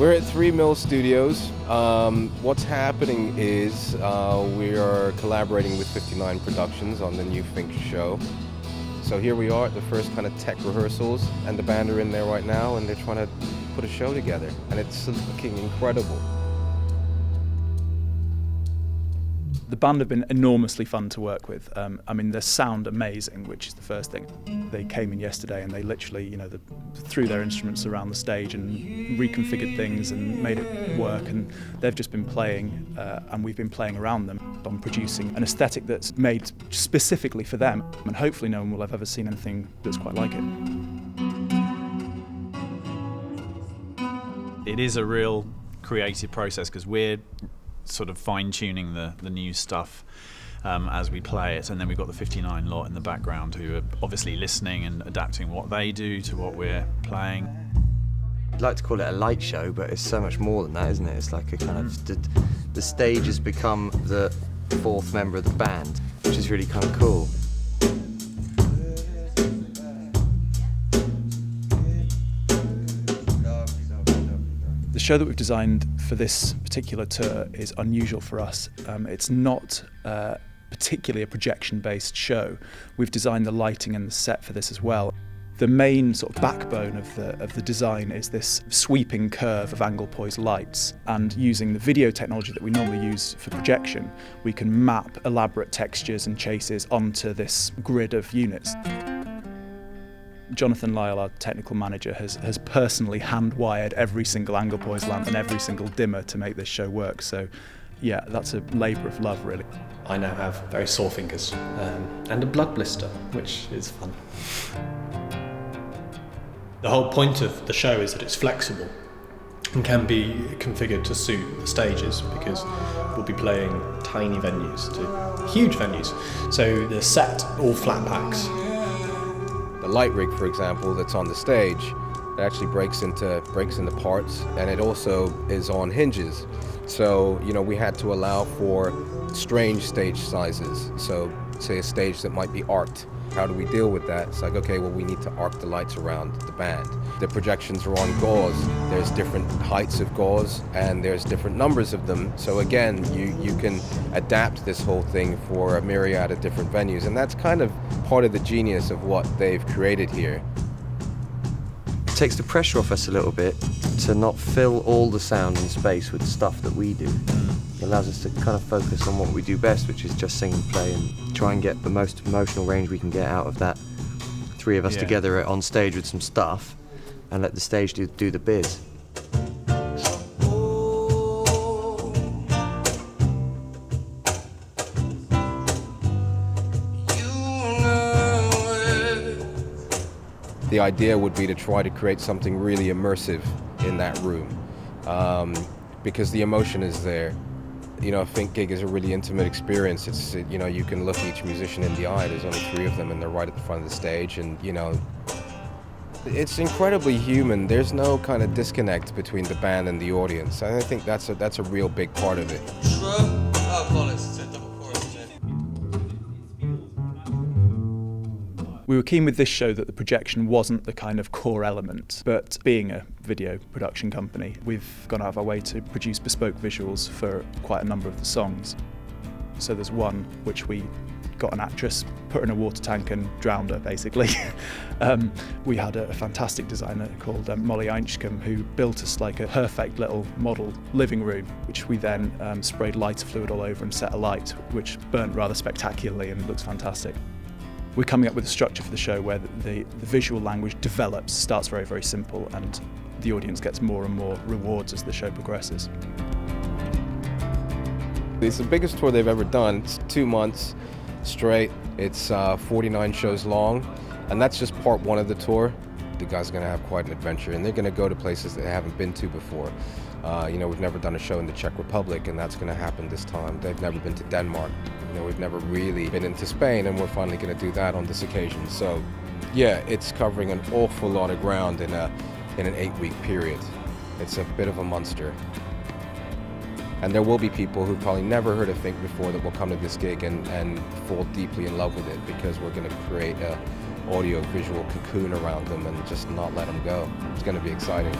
We're at 3 Mill Studios. What's happening is we are collaborating with 59 Productions on the new Fink show. So here we are at the first kind of tech rehearsals, and the band are in there right now, and they're trying to put a show together, and it's looking incredible. The band have been enormously fun to work with. I mean, they sound amazing, which is the first thing. They came in yesterday and they literally, threw their instruments around the stage and reconfigured things and made it work. And they've just been playing, and we've been playing around them on producing an aesthetic that's made specifically for them. And hopefully no one will have ever seen anything that's quite like it. It is a real creative process because we're sort of fine-tuning the new stuff as we play it, and then we've got the 59 lot in the background who are obviously listening and adapting what they do to what we're playing. I'd like to call it a light show, but it's so much more than that, isn't it? It's like a kind of the stage has become the fourth member of the band, which is really kind of cool. The show that we've designed for this particular tour is unusual for us. It's not particularly a projection-based show. We've designed the lighting and the set for this as well. The main sort of backbone of the design is this sweeping curve of angle poised lights, and using the video technology that we normally use for projection, we can map elaborate textures and chases onto this grid of units. Jonathan Lyle, our technical manager, has personally hand-wired every single angle poise lamp and every single dimmer to make this show work. So, yeah, that's a labour of love, really. I now have very sore fingers and a blood blister, which is fun. The whole point of the show is that it's flexible and can be configured to suit the stages, because we'll be playing tiny venues to huge venues. So the set, all flat packs. The light rig, for example, that's on the stage, it actually breaks into parts, and it also is on hinges. So, we had to allow for strange stage sizes. So, say a stage that might be arced. How do we deal with that? It's like, okay, well, we need to arc the lights around the band. The projections are on gauze. There's different heights of gauze, and there's different numbers of them. So again, you can adapt this whole thing for a myriad of different venues, and that's kind of part of the genius of what they've created here. It takes the pressure off us a little bit to not fill all the sound and space with stuff that we do. It allows us to kind of focus on what we do best, which is just sing and play and try and get the most emotional range we can get out of that. 3 of us together on stage with some stuff, and let the stage do the biz. The idea would be to try to create something really immersive in that room, because the emotion is there. A Fink gig is a really intimate experience. It's, you can look each musician in the eye. There's only 3 of them, and they're right at the front of the stage, and, it's incredibly human. There's no kind of disconnect between the band and the audience. And I think that's a real big part of it. We were keen with this show that the projection wasn't the kind of core element, but being a video production company, we've gone out of our way to produce bespoke visuals for quite a number of the songs. So there's one which we got an actress, put her in a water tank and drowned her, basically. We had a fantastic designer called Molly Einschcombe, who built us like a perfect little model living room, which we then sprayed lighter fluid all over and set alight, which burnt rather spectacularly and looks fantastic. We're coming up with a structure for the show where the visual language develops, starts very, very simple, and the audience gets more and more rewards as the show progresses. It's the biggest tour they've ever done. It's 2 months straight. It's 49 shows long, and that's just part 1 of the tour. The guys are going to have quite an adventure, and they're going to go to places they haven't been to before. We've never done a show in the Czech Republic, and that's going to happen this time. They've never been to Denmark. We've never really been into Spain, and we're finally going to do that on this occasion. So, yeah, it's covering an awful lot of ground in an 8-week period. It's a bit of a monster. And there will be people who've probably never heard of Fink before that will come to this gig and fall deeply in love with it, because we're going to create a audio-visual cocoon around them and just not let them go. It's going to be exciting.